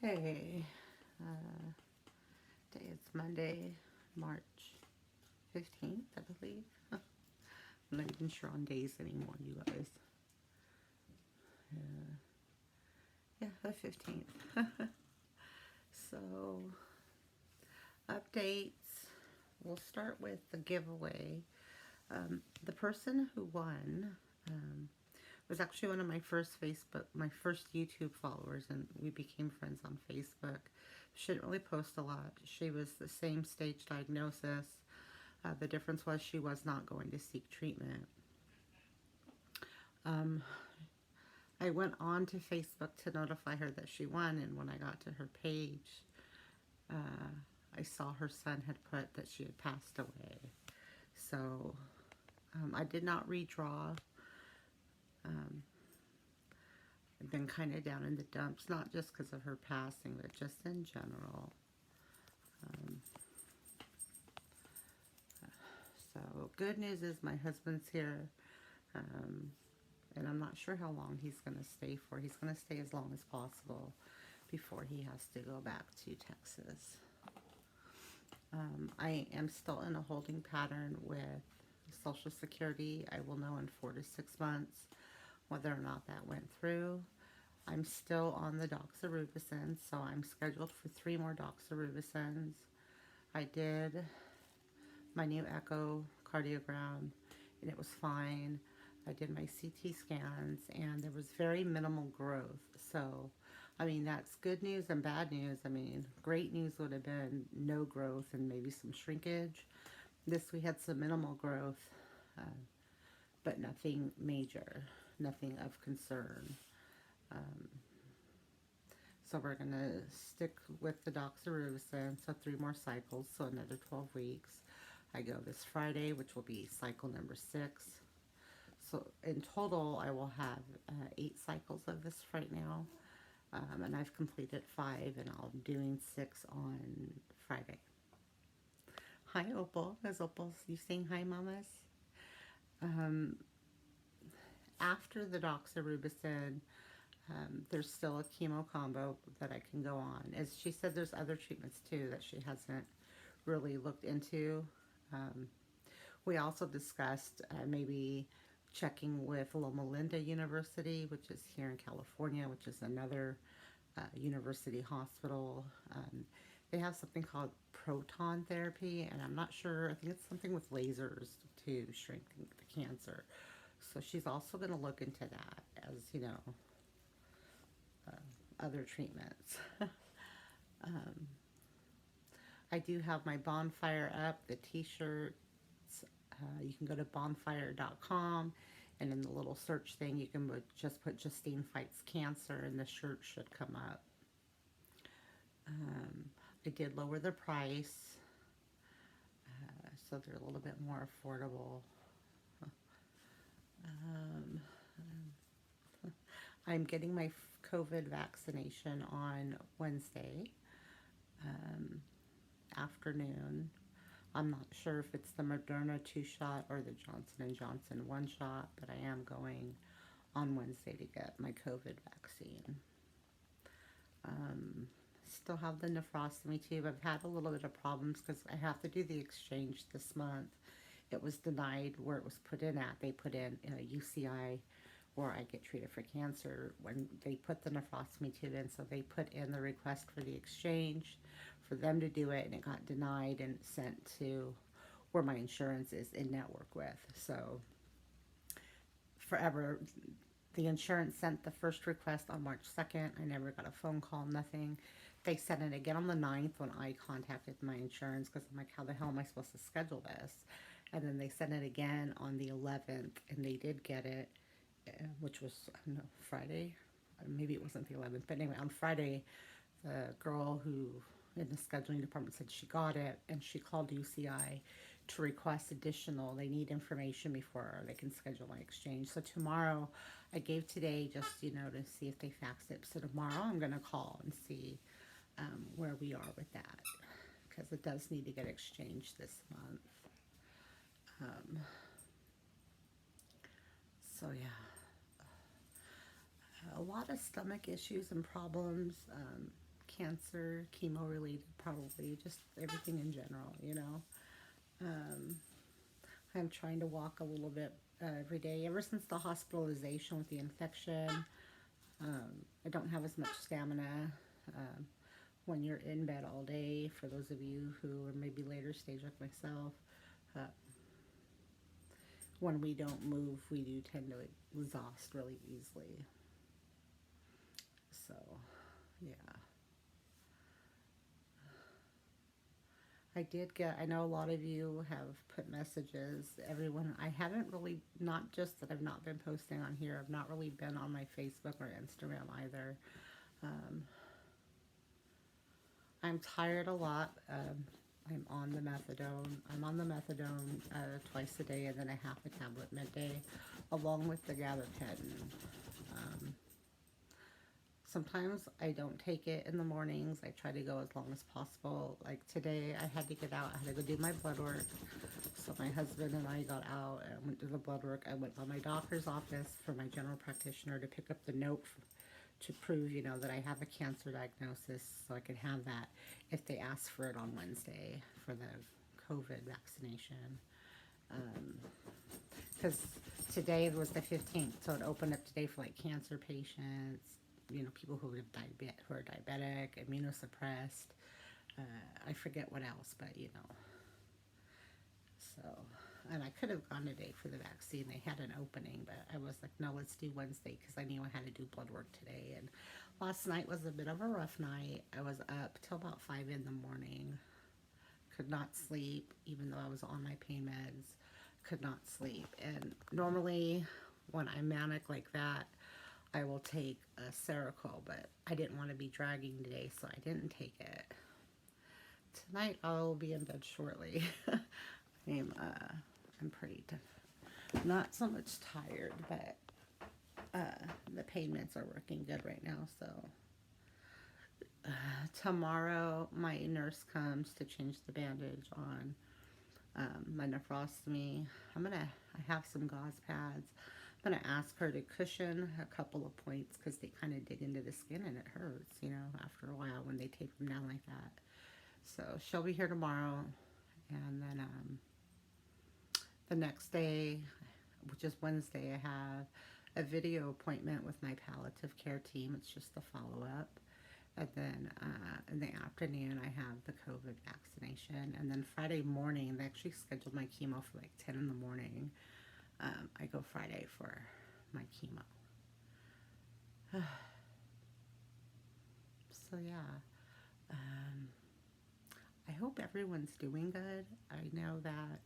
Hey, today it's Monday, March 15th, I believe. I'm not even sure on days anymore, you guys. Yeah, the 15th. So, updates. We'll start with the giveaway. The person who won was actually one of my first YouTube followers, and we became friends on Facebook. She didn't really post a lot. She was the same stage diagnosis. The difference was she was not going to seek treatment. Um, I went on to Facebook to notify her that she won, and when I got to her page, uh, I saw her son had put that she had passed away. So I did not redraw. Um, I've been kind of down in the dumps, not just because of her passing, but just in general. Um, so good news is my husband's here. Um, and I'm not sure how long he's going to stay for. He's going to stay as long as possible before he has to go back to Texas. I am still in a holding pattern with Social Security. I will know in 4 to 6 months whether or not that went through. I'm still on the doxorubicin, so I'm scheduled for 3 more doxorubicins. I did my new echocardiogram, and it was fine. I did my CT scans, and there was very minimal growth. So, I mean, that's good news and bad news. I mean, great news would have been no growth and maybe some shrinkage. This, we had some minimal growth, but nothing major, nothing of concern. Um, so we're going to stick with the doxorubicin, so 3 more cycles, so another 12 weeks. I go this Friday, which will be cycle number 6. So in total, I will have 8 cycles of this right now. And I've completed 5, and I'll be doing 6 on Friday. Hi, Opal. Is Opal, you saying hi, mamas? Um, After the doxorubicin, there's still a chemo combo that I can go on. As she said, there's other treatments too that she hasn't really looked into. Um, we also discussed maybe checking with Loma Linda University, which is here in California, which is another university hospital. They have something called proton therapy, and I'm not sure. I think it's something with lasers to shrink the cancer. So she's also going to look into that as, other treatments. I do have my bonfire up, the t-shirts. You can go to bonfire.com, and in the little search thing, you can just put Justine Fights Cancer, and the shirt should come up. I did lower the price, so they're a little bit more affordable. I'm getting my COVID vaccination on Wednesday afternoon. I'm not sure if it's the Moderna 2-shot or the Johnson & Johnson 1-shot, but I am going on Wednesday to get my COVID vaccine. Still have the nephrostomy tube. I've had a little bit of problems because I have to do the exchange this month. It was denied where it was put in at. They put in UCI, where I get treated for cancer, when they put the nephrostomy tube in. So they put in the request for the exchange for them to do it, and it got denied and sent to where my insurance is in network with. So forever, the insurance sent the first request on March 2nd. I never got a phone call, nothing. They sent it again on the 9th when I contacted my insurance, because I'm like, how the hell am I supposed to schedule this? And then they sent it again on the 11th, and they did get it, which was, I don't know, Friday? Maybe it wasn't the 11th, but anyway, on Friday, the girl who in the scheduling department said she got it, and she called UCI to request additional. They need information before they can schedule my exchange. So tomorrow, I gave today just, to see if they faxed it. So tomorrow I'm going to call and see where we are with that, because it does need to get exchanged this month. So yeah, a lot of stomach issues and problems. cancer, chemo related, probably, just everything in general, you know. Um, I'm trying to walk a little bit every day. Ever since the hospitalization with the infection, I don't have as much stamina. Um, when you're in bed all day, for those of you who are maybe later stage like myself, uh, when we don't move, we do tend to exhaust really easily. So, yeah. I know a lot of you have put messages. Everyone, I haven't really, not just that I've not been posting on here, I've not really been on my Facebook or Instagram either. Um, I'm tired a lot. I'm on the methadone twice a day and then a half a tablet midday, along with the gabapentin. Um, Sometimes I don't take it in the mornings. I try to go as long as possible. Like today, I had to get out. I had to go do my blood work. So my husband and I got out and went to the blood work. I went by my doctor's office for my general practitioner to pick up the note to prove, you know, that I have a cancer diagnosis, so I could have that if they ask for it on Wednesday for the COVID vaccination. Because today was the 15th, so it opened up today for like cancer patients, you know, people who who are diabetic, immunosuppressed. I forget what else, but you know. So, and I could have gone today for the vaccine. They had an opening, but I was like, no, let's do Wednesday because I knew I had to do blood work today. And last night was a bit of a rough night. I was up till about 5 in the morning. Could not sleep, even though I was on my pain meds. Could not sleep. And normally, when I'm manic like that, I will take a Seroquel, but I didn't want to be dragging today, so I didn't take it. Tonight I'll be in bed shortly. I'm pretty not so much tired, but the pain meds are working good right now. So tomorrow my nurse comes to change the bandage on my nephrostomy. I have some gauze pads. I'm gonna ask her to cushion a couple of points because they kind of dig into the skin and it hurts, you know, after a while when they tape them down like that. So she'll be here tomorrow, and then the next day, which is Wednesday, I have a video appointment with my palliative care team. It's just a follow-up. And then in the afternoon, I have the COVID vaccination. And then Friday morning, they actually scheduled my chemo for like 10 in the morning. I go Friday for my chemo. So yeah, I hope everyone's doing good. I know that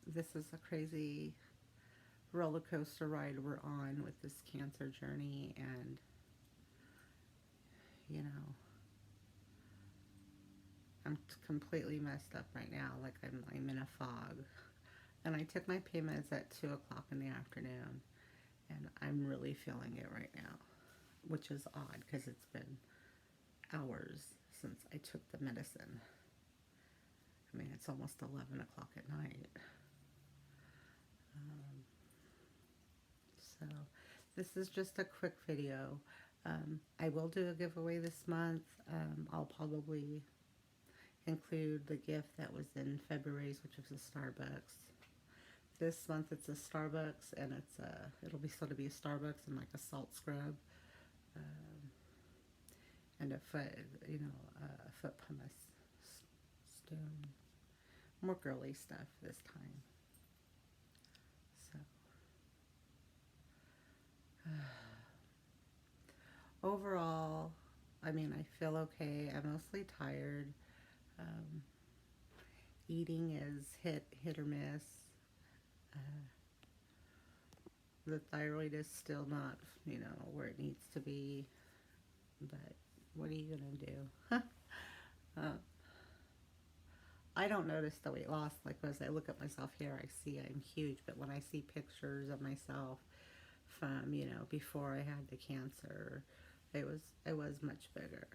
this is a crazy roller coaster ride we're on with this cancer journey, and you know, I'm completely messed up right now. Like I'm in a fog. And I took my pain meds at 2 o'clock in the afternoon, and I'm really feeling it right now, which is odd because it's been hours since I took the medicine. I mean, it's almost 11 o'clock at night. So this is just a quick video. I will do a giveaway this month. I'll probably include the gift that was in February's, which was a Starbucks. This month it's a Starbucks, and it'll be sort of be a Starbucks and like a salt scrub, and a foot, you know, a foot pumice stone. More girly stuff this time. So overall, I mean, I feel okay. I'm mostly tired. Eating is hit or miss. The thyroid is still not, you know, where it needs to be, but what are you gonna do? I don't notice the weight loss. Like as I look at myself here, I see I'm huge, but when I see pictures of myself from, you know, before I had the cancer, I was much bigger.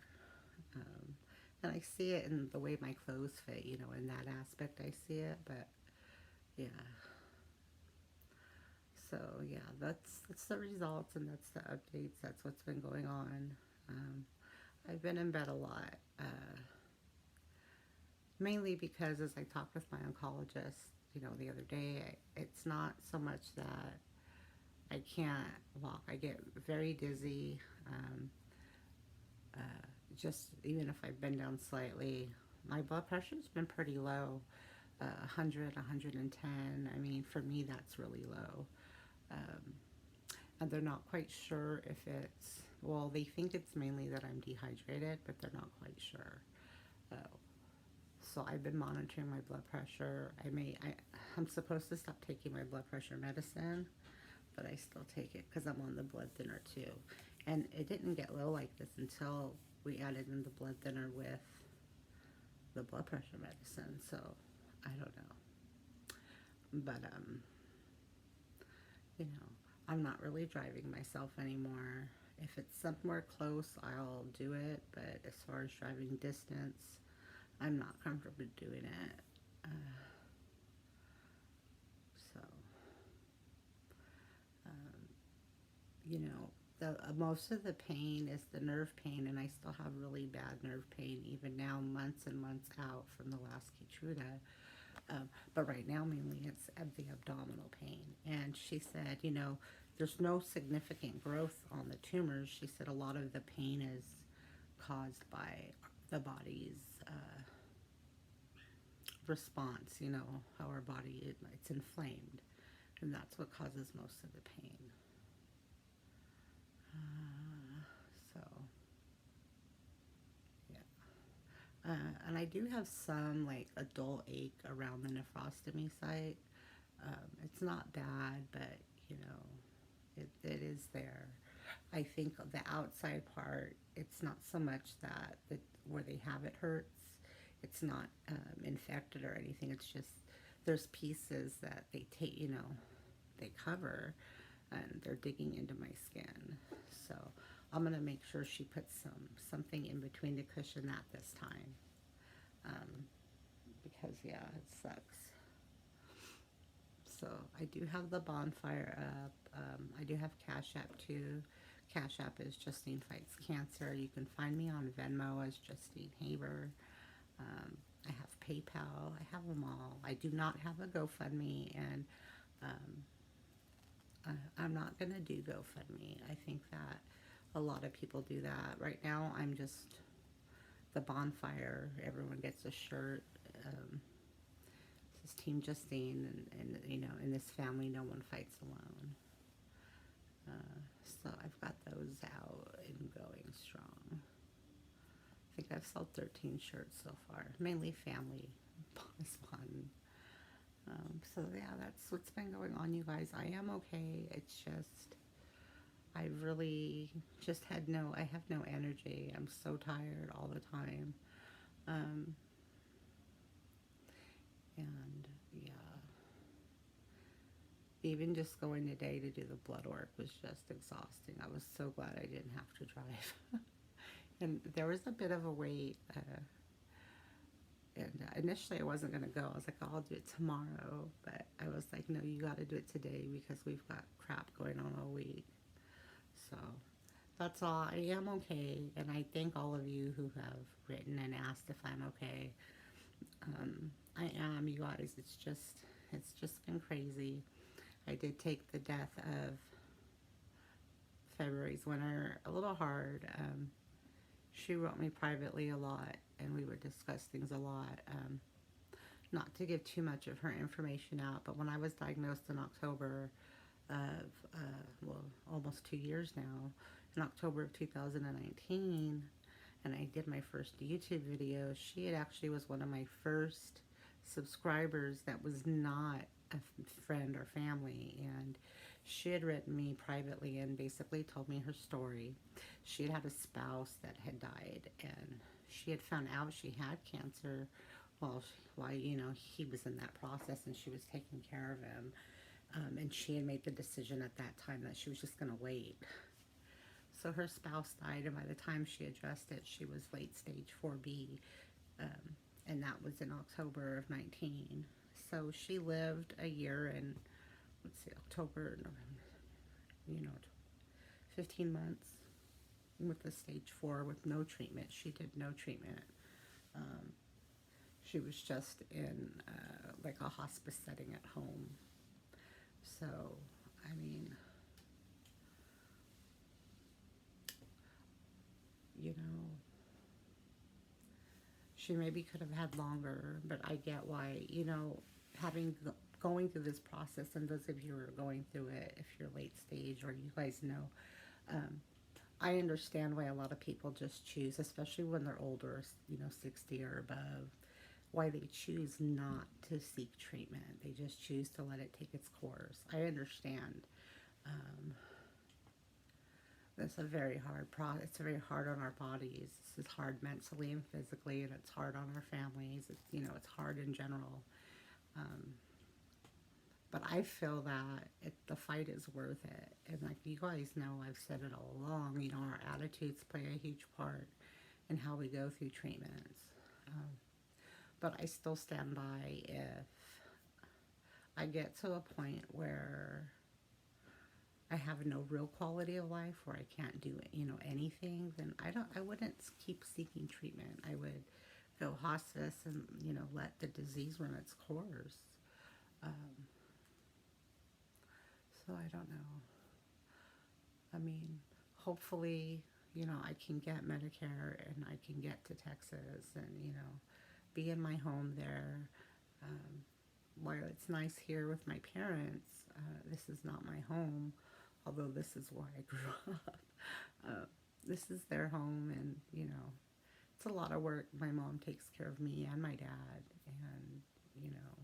And I see it in the way my clothes fit, you know, in that aspect I see it, but yeah. So yeah, that's the results, and that's the updates. That's what's been going on. I've been in bed a lot, mainly because as I talked with my oncologist, the other day, it's not so much that I can't walk. I get very dizzy. Uh, just even if I bend down slightly, my blood pressure's been pretty low, 100, 110. I mean, for me, that's really low. Um, and they're not quite sure if it's, well, they think it's mainly that I'm dehydrated, but they're not quite sure. Uh, so I've been monitoring my blood pressure. I'm supposed to stop taking my blood pressure medicine, but I still take it because I'm on the blood thinner too. And it didn't get low like this until we added in the blood thinner with the blood pressure medicine. So I don't know. But, I'm not really driving myself anymore. If it's somewhere close, I'll do it. But as far as driving distance, I'm not comfortable doing it. So, um, you know, most of the pain is the nerve pain, and I still have really bad nerve pain even now, months and months out from the last Keytruda. But right now, mainly it's the abdominal pain. And she said, there's no significant growth on the tumors. She said a lot of the pain is caused by the body's response, how our body, it's inflamed. And that's what causes most of the pain. So, yeah. And I do have some, like, a dull ache around the nephrostomy site. It's not bad, but, it is there. I think the outside part, it's not so much that where they have it hurts. It's not infected or anything. It's just there's pieces that they take, they cover, and they're digging into my skin. So I'm gonna make sure she puts something in between to cushion that this time, because yeah, it sucks. So I do have the bonfire up. I do have Cash App too. Cash App is Justine Fights Cancer. You can find me on Venmo as Justine-Haber. I have PayPal. I have them all. I do not have a GoFundMe, and I'm not going to do GoFundMe. I think that a lot of people do that. Right now, I'm just the bonfire. Everyone gets a shirt. This is Team Justine, and in this family, no one fights alone. So I've got those out and going strong. I think I've sold 13 shirts so far, mainly family bonus one. So yeah, that's what's been going on, you guys. I am okay. It's just, I really just I have no energy. I'm so tired all the time. And yeah, even just going today to do the blood work was just exhausting. I was so glad I didn't have to drive. And there was a bit of a wait. And initially I wasn't going to go. I was like, oh, I'll do it tomorrow. But I was like, no, you got to do it today because we've got crap going on all week. So that's all. I am okay. And I thank all of you who have written and asked if I'm okay. I am, you guys. It's just been crazy. I did take the death of February's winter a little hard. She wrote me privately a lot, and we would discuss things a lot. Not to give too much of her information out, but when I was diagnosed in October of, almost 2 years now, in October of 2019, and I did my first YouTube video, she actually was one of my first subscribers that was not a friend or family, and she had written me privately and basically told me her story. She had a spouse that had died, and she had found out she had cancer while he was in that process, and she was taking care of him. And she had made the decision at that time that she was just going to wait. So her spouse died, and by the time she addressed it, she was late stage 4B, and that was in October of 19. So she lived a year and, let's see, October, November, 15 months. with the stage 4 with no treatment. She did no treatment. Um, she was just in like a hospice setting at home. So, I mean, you know, she maybe could have had longer, but I get why, you know, having going through this process, and those of you who are going through it, if you're late stage or you guys know, um, I understand why a lot of people just choose, especially when they're older, you know, 60 or above, why they choose not to seek treatment. They just choose to let it take its course. I understand. Um, It's a very hard it's very hard on our bodies. This is hard mentally and physically, and it's hard on our families. It's, you know, it's hard in general. Um, but I feel that the fight is worth it. And like you guys know, I've said it all along, you know, our attitudes play a huge part in how we go through treatments. Um, but I still stand by if I get to a point where I have no real quality of life, where I can't do, you know, anything, then I wouldn't keep seeking treatment. I would go hospice and, you know, let the disease run its course. Um, so I don't know. I mean, hopefully, you know, I can get Medicare and I can get to Texas and, you know, be in my home there. Um, while it's nice here with my parents, this is not my home, although this is where I grew up. Uh, this is their home, and, you know, it's a lot of work. My mom takes care of me and my dad, and, you know,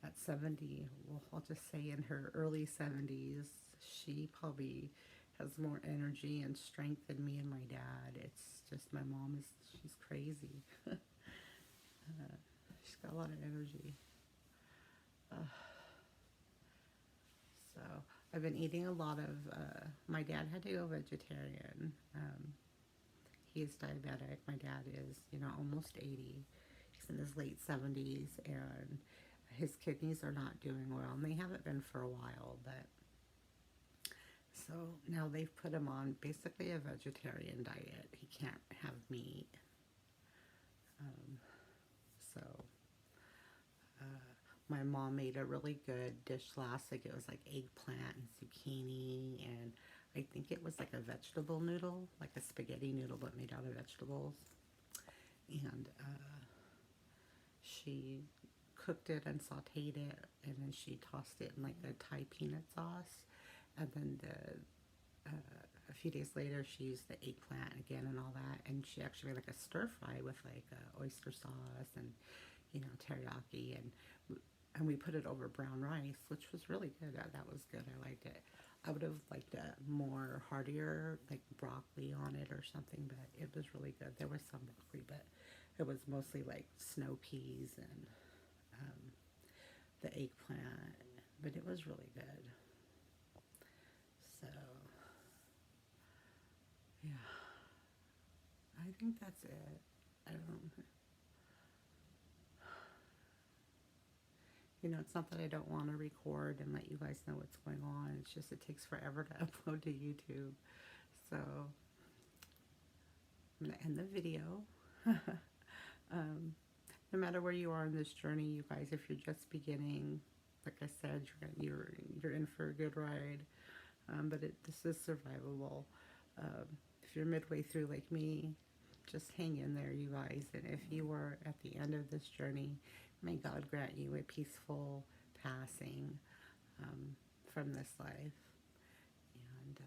at 70, well, I'll just say in her early 70s, she probably has more energy and strength than me and my dad. It's just my mom she's crazy. She's got a lot of energy. Uh, so I've been eating a lot of, my dad had to go vegetarian. He's diabetic. My dad is, you know, almost 80. He's in his late 70s, and his kidneys are not doing well, and they haven't been for a while, but so now they've put him on basically a vegetarian diet. He can't have meat. Um, so my mom made a really good dish last week. It was like eggplant and zucchini, and I think it was like a vegetable noodle, like a spaghetti noodle but made out of vegetables. And she cooked it and sauteed it, and then she tossed it in like a Thai peanut sauce. And then a few days later, she used the eggplant again and all that, and she actually made like a stir fry with like oyster sauce and, you know, teriyaki, and we put it over brown rice, which was really good. That was good. I liked it. I would have liked a more heartier, like broccoli on it or something, but it was really good. There was some broccoli, but it was mostly like snow peas and the eggplant, but it was really good. So, yeah, I think that's it. I don't, you know, it's not that I don't want to record and let you guys know what's going on. It's just it takes forever to upload to YouTube. So, I'm going to end the video. No matter where you are in this journey, you guys, if you're just beginning, like I said, you're in for a good ride. But this is survivable. If you're midway through like me, just hang in there, you guys. And if you are at the end of this journey, may God grant you a peaceful passing from this life. And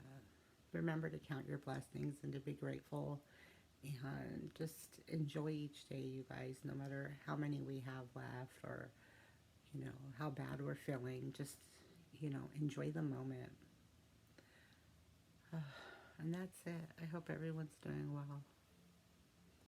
remember to count your blessings and to be grateful. And just enjoy each day, you guys, no matter how many we have left or, you know, how bad we're feeling. Just, you know, enjoy the moment. And that's it. I hope everyone's doing well.